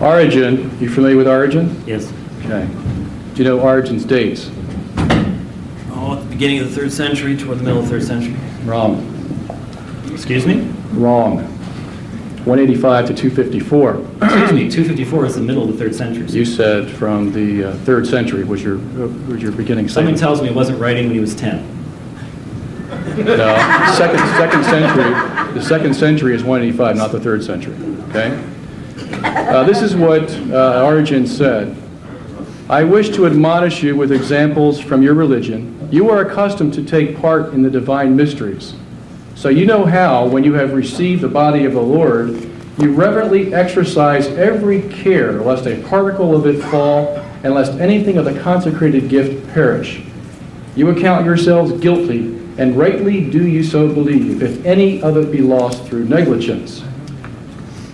Origen, you familiar with Origen? Yes. Okay. Do you know Origen's dates? Oh, at the beginning of the 3rd century, toward the middle of the 3rd century. Wrong. Excuse me? Wrong. 185 to 254. Excuse me, 254 is the middle of the 3rd century. You said from the 3rd century was your beginning Something statement. tells me he wasn't writing when he was 10. No, second century. The 2nd century is 185, not the 3rd century. Okay. This is what Origen said. I wish to admonish you with examples from your religion. You are accustomed to take part in the divine mysteries. So you know how, when you have received the body of the Lord, you reverently exercise every care lest a particle of it fall and lest anything of the consecrated gift perish. You account yourselves guilty, and rightly do you so believe, if any of it be lost through negligence.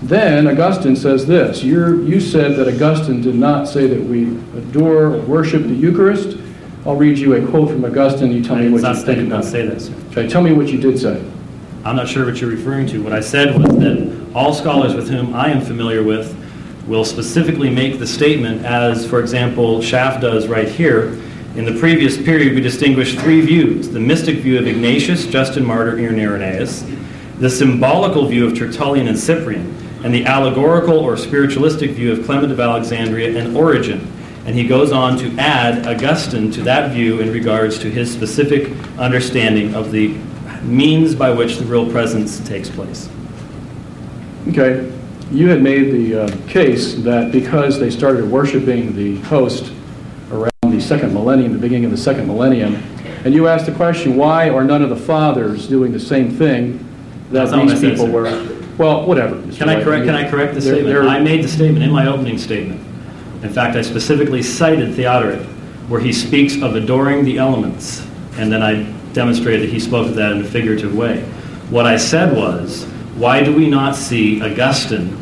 Then Augustine says this. You said that Augustine did not say that we adore or worship the Eucharist. I'll read you a quote from Augustine. You tell me what you think. I did not say that, sir. Okay, tell me what you did say. I'm not sure what you're referring to. What I said was that all scholars with whom I am familiar with will specifically make the statement, as, for example, Schaff does right here. In the previous period, we distinguished 3 views: the mystic view of Ignatius, Justin Martyr, and Irenaeus, the symbolical view of Tertullian and Cyprian, and the allegorical or spiritualistic view of Clement of Alexandria and Origen. And he goes on to add Augustine to that view in regards to his specific understanding of the means by which the real presence takes place. Okay, you had made the case that because they started worshiping the host around the 2nd millennium, the beginning of the 2nd millennium, and you asked the question, why are none of the fathers doing the same thing that these people were? Well, whatever. Can I correct the statement? I made the statement in my opening statement. In fact, I specifically cited Theodoret, where he speaks of adoring the elements, and then I demonstrated that he spoke of that in a figurative way. What I said was, why do we not see Augustine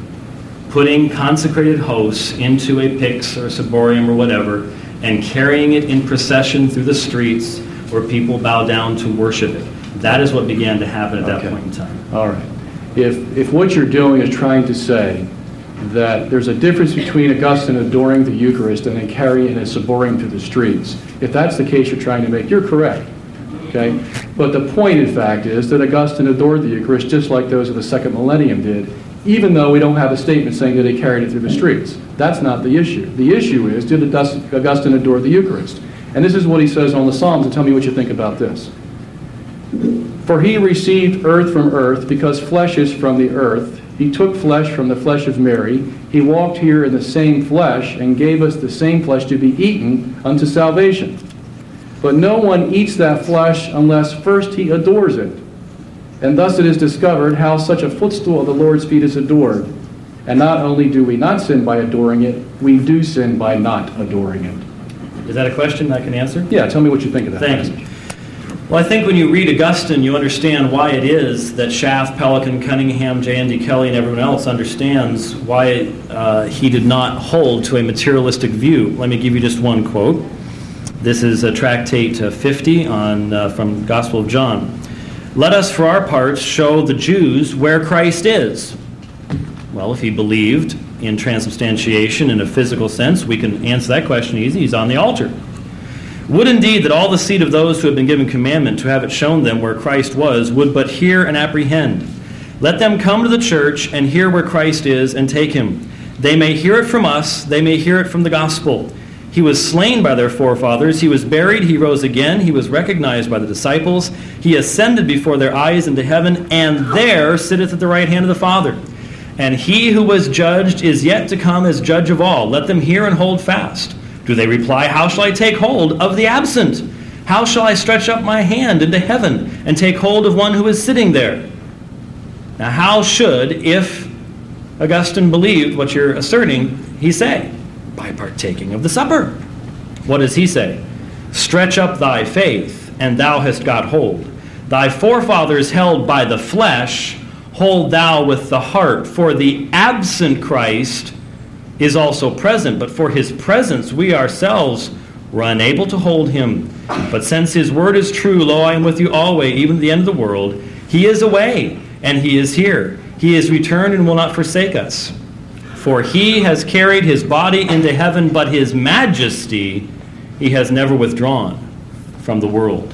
putting consecrated hosts into a pyx or a ciborium or whatever, and carrying it in procession through the streets where people bow down to worship it? That is what began to happen at that point in time. All right. If what you're doing is trying to say that there's a difference between Augustine adoring the Eucharist and then carrying a ciborium through the streets, if that's the case you're trying to make, you're correct. Okay? But the point, in fact, is that Augustine adored the Eucharist just like those of the 2nd millennium did, even though we don't have a statement saying that they carried it through the streets. That's not the issue. The issue is, did Augustine adore the Eucharist? And this is what he says on the Psalms, and tell me what you think about this. For he received earth from earth, because flesh is from the earth. He took flesh from the flesh of Mary. He walked here in the same flesh, and gave us the same flesh to be eaten unto salvation. But no one eats that flesh unless first he adores it. And thus it is discovered how such a footstool of the Lord's feet is adored. And not only do we not sin by adoring it, we do sin by not adoring it. Is that a question I can answer? Yeah, tell me what you think of that. Thank you. Well, I think when you read Augustine, you understand why it is that Schaff, Pelican, Cunningham, J.N.D. Kelly, and everyone else understands why he did not hold to a materialistic view. Let me give you just one quote. This is a tractate 50 from Gospel of John. Let us, for our parts, show the Jews where Christ is. Well, if he believed in transubstantiation in a physical sense, we can answer that question easy. He's on the altar. Would indeed that all the seed of those who have been given commandment to have it shown them where Christ was would but hear and apprehend. Let them come to the church and hear where Christ is and take him. They may hear it from us, they may hear it from the gospel. He was slain by their forefathers, he was buried, he rose again, he was recognized by the disciples, he ascended before their eyes into heaven, and there sitteth at the right hand of the Father. And he who was judged is yet to come as judge of all. Let them hear and hold fast. Do they reply, how shall I take hold of the absent? How shall I stretch up my hand into heaven and take hold of one who is sitting there? Now how should, if Augustine believed what you're asserting, he say? By partaking of the supper. What does he say? Stretch up thy faith, and thou hast got hold. Thy forefathers held by the flesh, hold thou with the heart. For the absent Christ is also present, but for his presence we ourselves were unable to hold him. But since his word is true, lo, I am with you always, even to the end of the world, he is away, and he is here. He is returned and will not forsake us. For he has carried his body into heaven, but his majesty he has never withdrawn from the world.